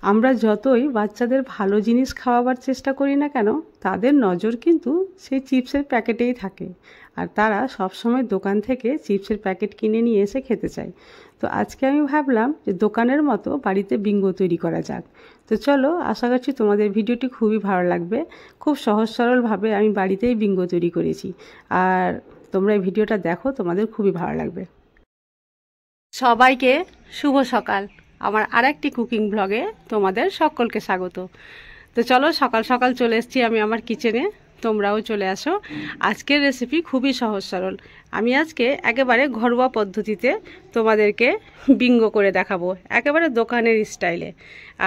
আমরা যতই বাচ্চাদের ভালো জিনিস খাওয়াবার চেষ্টা করি না কেন, তাদের নজর কিন্তু সেই চিপসের প্যাকেটেই থাকে, আর তারা সবসময় দোকান থেকে চিপসের প্যাকেট কিনে নিয়ে এসে খেতে চায়। তো আজকে আমি ভাবলাম যে দোকানের মতো বাড়িতে বিঙ্গো তৈরি করা যাক। তো চলো, আশা করছি তোমাদের ভিডিওটি খুবই ভালো লাগবে। খুব সহজ সরলভাবে আমি বাড়িতেই বিঙ্গো তৈরি করেছি, আর তোমরা এই ভিডিওটা দেখো, তোমাদের খুবই ভালো লাগবে। সবাইকে শুভ সকাল। আমার আরেকটি কুকিং ব্লগে তোমাদের সকলকে স্বাগত। তো চলো, সকাল সকাল চলে এসেছি আমি আমার কিচেনে, তোমরাও চলে আসো। আজকের রেসিপি খুবই সহজ সরল। আমি আজকে একেবারে ঘরোয়া পদ্ধতিতে তোমাদেরকে বিঙ্গো করে দেখাবো, একেবারে দোকানের স্টাইলে।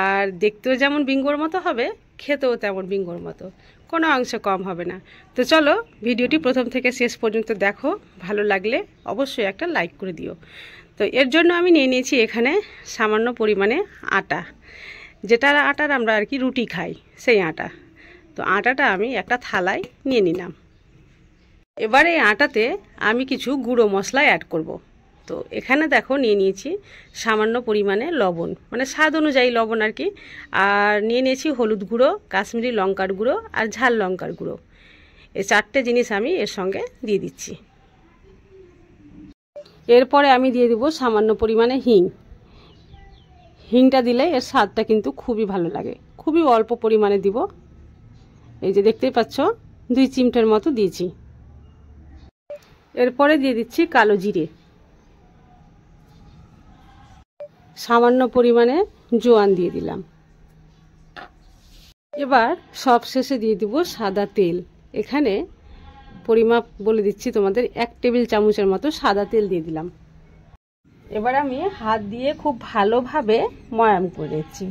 আর দেখতেও যেমন বিঙ্গোর মতো হবে, খেতেও তেমন বিঙ্গোর মতো, কোনো অংশ কম হবে না। তো চলো, ভিডিওটি প্রথম থেকে শেষ পর্যন্ত দেখো। ভালো লাগলে অবশ্যই একটা লাইক করে দিও। তো এর জন্য আমি নিয়ে নিয়েছি এখানে সামান্য পরিমাণে আটা, যেটার আটার আমরা আর কি রুটি খাই, সেই আটা। তো আটাটা আমি একটা থালায় নিয়ে নিলাম। এবার এই আটাতে আমি কিছু গুঁড়ো মশলা অ্যাড করব। তো এখানে দেখো নিয়ে নিয়েছি সামান্য পরিমাণে লবণ, মানে স্বাদ অনুযায়ী লবণ আর কি। আর নিয়ে নিয়েছি হলুদ গুঁড়ো, কাশ্মীরি লঙ্কার গুঁড়ো আর ঝাল লঙ্কার গুঁড়ো। এই চারটে জিনিস আমি এর সঙ্গে দিয়ে দিচ্ছি। এরপরে আমি দিয়ে দেবো সামান্য পরিমাণে হিং। হিংটা দিলে এর স্বাদটা কিন্তু খুবই ভালো লাগে। খুবই অল্প পরিমাণে দিব, এই যে দেখতেই পাচ্ছ 2 চিমটের মতো দিয়েছি। এরপরে দিয়ে দিচ্ছি কালো জিরে, সামান্য পরিমাণে জোয়ান দিয়ে দিলাম। এবার সব শেষে দিয়ে দিব সাদা তেল। এখানে পরিমাপ বলে দিচ্ছি তোমাদের, 1 টেবিল চামচের মতো সাদা তেল দিয়ে দিলাম। এবার আমি হাত দিয়ে খুব ভালোভাবে ময়াম করে দিচ্ছি।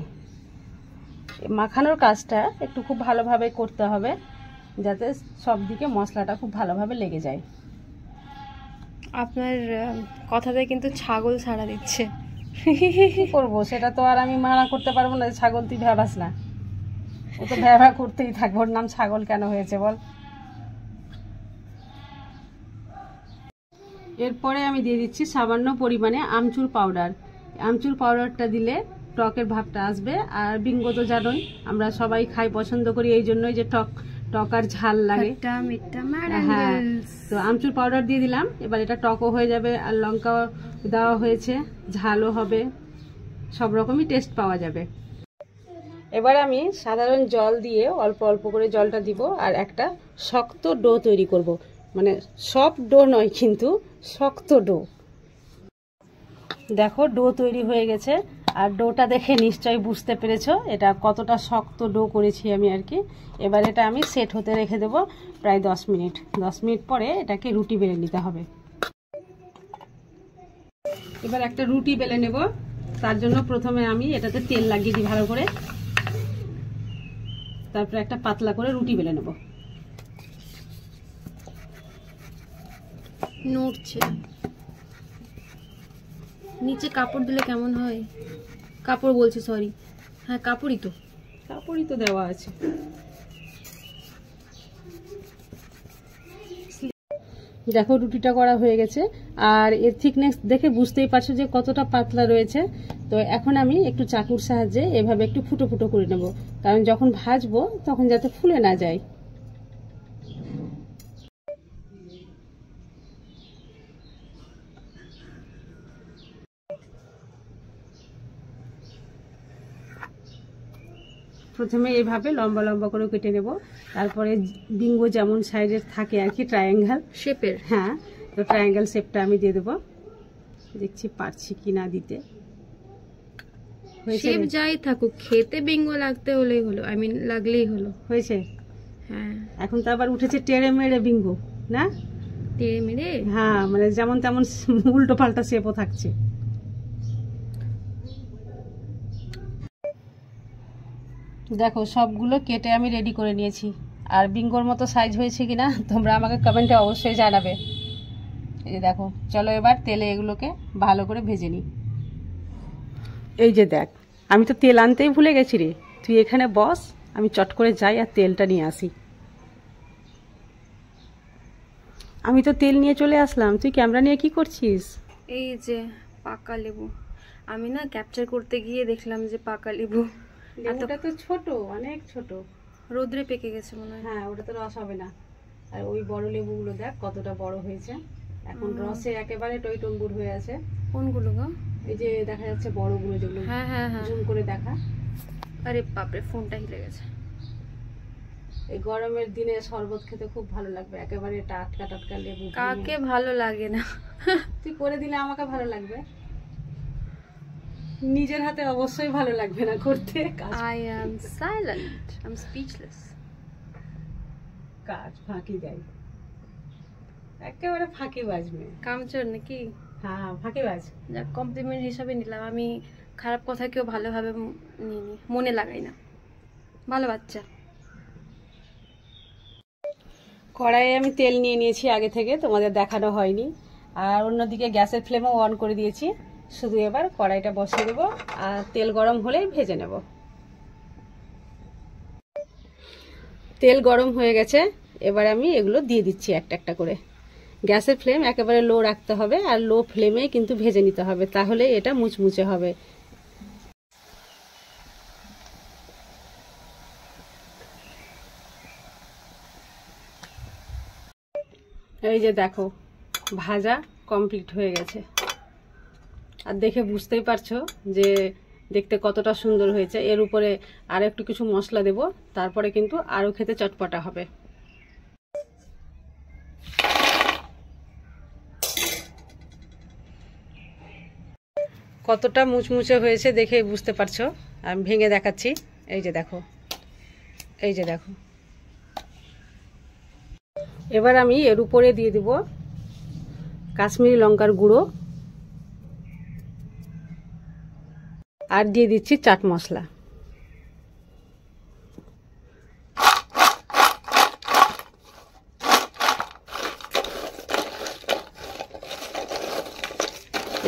মাখানোর কাজটা একটু খুব ভালোভাবে করতে হবে, যাতে সব দিকে মশলাটা খুব ভালোভাবে লেগে যায়। আপনার কথাতে কিন্তু ছাগল ছাড়া দিচ্ছে। কি করবো, সেটা তো আর আমি মানা করতে পারবো না। ছাগল তুই ভ্যাবাস না, ও তো ভ্যাবা করতেই থাকবে, ওর নাম ছাগল কেন হয়েছে বল। এরপরে আমি দিয়ে দিচ্ছি সামান্য পরিমাণে আমচুর পাউডার। আমচুর পাউডারটা দিলে টকের ভাবটা আসবে। আর বিঙ্গো তো জানোই আমরা সবাই খাই, পছন্দ করি, এই জন্যই যে টক টক আর ঝাল লাগে। হ্যাঁ, তো আমচুর পাউডার দিয়ে দিলাম। এবার এটা টকও হয়ে যাবে, আর লঙ্কাও দেওয়া হয়েছে, ঝালও হবে, সব রকমই টেস্ট পাওয়া যাবে। এবার আমি সাধারণ জল দিয়ে অল্প অল্প করে জলটা দিব, আর একটা শক্ত ডো তৈরি করব। মানে সফট ডো নয়, কিন্তু শক্ত ডো। দেখো ডো তৈরি হয়ে গেছে, আর ডোটা দেখে নিশ্চয়ই বুঝতে পেরেছো এটা কতটা শক্ত ডো করেছি আমি আর কি। এবার এটা আমি সেট হতে রেখে দেবো প্রায় 10 মিনিট। 10 মিনিট পরে এটাকে রুটি বেলে নিতে হবে। এবার একটা রুটি বেলে নেব। তার জন্য প্রথমে আমি এটাতে তেল লাগিয়ে দিই ভালো করে, তারপরে একটা পাতলা করে রুটি বেলে নেব। নড়ছে, নিচে কাপড় দিলে কেমন হয়? কাপড় বলছি, সরি, হ্যাঁ কাপড়ই তো দেওয়া আছে। দেখো রুটিটা করা হয়ে গেছে, আর এর থিকনেস দেখে বুঝতেই পারছো যে কতটা পাতলা রয়েছে। তো এখন আমি একটু চাকুর সাহায্যে এভাবে একটু ফুটো ফুটো করে নেব, কারণ যখন ভাজবো তখন যাতে ফুলে না যায়। প্রথমে এইভাবে লম্বা লম্বা করে কেটে নেব, তারপরে বিঙ্গো যেমন সাইজের থাকে আর কি, ট্রায়াঙ্গেল শেপের। হ্যাঁ, তো ট্রায়াঙ্গেল শেপটা আমি দিয়ে দেবো। দেখছি পারছি কি না দিতে। শেপ যাই থাকুক, খেতে বিঙ্গো লাগতে হলেই হলো, আই মিন লাগলেই হলো। হয়েছে? হ্যাঁ, এখন তো আবার উঠেছে টেড়ে মেড়ে বিঙ্গো, না টেড়ে মেড়ে? হ্যাঁ, মানে যেমন তেমন উল্টো পাল্টা শেপও থাকছে। দেখো সবগুলো কেটে আমি রেডি করে নিয়েছি, আর বিঙ্গোর মতো সাইজ হয়েছে কিনা তোমরা আমাকে কমেন্টে অবশ্যই জানাবে। এই যে দেখো, চলো এবার তেলে এগুলোকে ভালো করে ভেজে নিই। এই যে দেখ, আমি তো তেল আনতেই ভুলে গেছি রে। তুই এখানে বস, আমি চট করে যাই আর তেলটা নিয়ে আসি। আমি তো তেল নিয়ে চলে আসলাম, তুই ক্যামেরা নিয়ে কি করছিস? এই যে পাকা লেবু, আমি না ক্যাপচার করতে গিয়ে দেখলাম যে পাকা লেবু। লেবুটা তো ছোট, অনেক ছোট। রোদ্রে পেকে গেছে মনে হয়। হ্যাঁ, ওটা তো রস হবে না। আর ওই বড় লেবুগুলো দেখ কতটা বড় হয়েছে, এখন রসে একেবারে টইটম্বুর হয়ে আছে। কোনগুলো গো? এই যে দেখা যাচ্ছে বড়গুলো, যেগুলো হ্যাঁ হ্যাঁ হ্যাঁ, জুম করে দেখা। আরে বাপরে, ফোনটা হিলে গেছে। এই গরমের দিনে শরবত খেতে খুব ভালো লাগবে, একেবারে টাটকা টাটকা লেবু। কাকে ভালো লাগে না? তুই করে দিলে আমাকে ভালো লাগবে, নিজের হাতে অবশ্যই ভালো লাগবে না করতে। I am silent, I'm speechless. কাজ ফাঁকি দেয়, একেবারে ফাঁকি বাজবে। কামচোর নাকি? হ্যাঁ, ফাঁকি বাজ। যাক, কমপ্লিমেন্ট হিসাবে নিলাম। আমি খারাপ কথা কেউ ভালোভাবে নিইনি, মনে লাগাই না। ভালো বাচ্চা। কড়াইয়ে আমি তেল নিয়ে নিয়েছি আগে থেকে, তোমাদের দেখানো হয়নি। আর অন্যদিকে গ্যাসের ফ্লেমও অন করে দিয়েছি। শুধু এবার কড়াইটা বসিয়ে দেবো, আর তেল গরম হলেই ভেজে নেব। তেল গরম হয়ে গেছে, এবার আমি এগুলো দিয়ে দিচ্ছি একটা একটা করে। গ্যাসের ফ্লেম একেবারে লো রাখতে হবে, আর লো ফ্লেমেই কিন্তু ভেজে নিতে হবে, তাহলে এটা মুচমুচে হবে। এই যে দেখো, ভাজা কমপ্লিট হয়ে গেছে। আর দেখে বুঝতেই পারছো যে দেখতে কতটা সুন্দর হয়েছে। এর উপরে আরো একটু কিছু মশলা দেব, তারপরে কিন্তু আরো খেতে চটপটা হবে। কতটা মুচমুচে হয়েছে দেখে বুঝতে পারছো। আমি ভেঙে দেখাচ্ছি, এই যে দেখো, এই যে দেখো। এবার আমি এর উপরে দিয়ে দিব কাশ্মীরি লঙ্কার গুঁড়ো, আর দিয়ে দিচ্ছি চাট মশলা।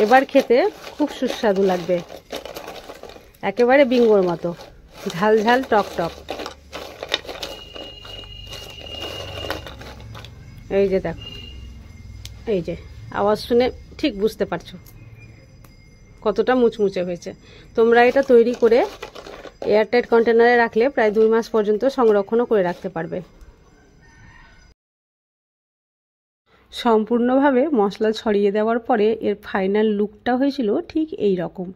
এবার খেতে খুব সুস্বাদু লাগবে, একেবারে বিঙ্গোর মতো, ঝাল ঝাল টক টক। এই যে দেখো, এই যে আওয়াজ শুনে ঠিক বুঝতে পারছো কতটা মুচমুচে হয়েছে। তোমরা এটা তৈরি করে এয়ারটাইট কন্টেনারে রাখলে প্রায় 2 মাস পর্যন্ত সংরক্ষণও করে রাখতে পারবে। সম্পূর্ণভাবে মশলা ছড়িয়ে দেওয়ার পরে এর ফাইনাল লুকটা হয়েছিল ঠিক এই রকম,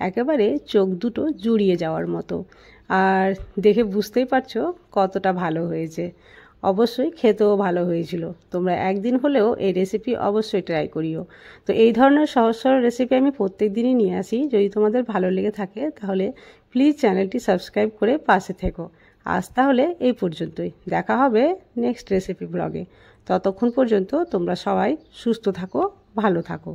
একেবারে চোখ দুটো জুড়িয়ে যাওয়ার মতো। আর দেখে বুঝতেই পারছো কতটা ভালো হয়েছে। অবশ্যই খেতেও ভালো হয়েছিল। তোমরা একদিন হলেও এই রেসিপি অবশ্যই ট্রাই করিও। তো এই ধরনের সহজ সরল রেসিপি আমি প্রত্যেক দিনই নিয়ে আসি। যদি তোমাদের ভালো লেগে থাকে তাহলে প্লিজ চ্যানেলটি সাবস্ক্রাইব করে পাশে থেকো। আজ তাহলে এই পর্যন্তই, দেখা হবে নেক্সট রেসিপি ব্লগে। ততক্ষণ পর্যন্ত তোমরা সবাই সুস্থ থাকো, ভালো থাকো।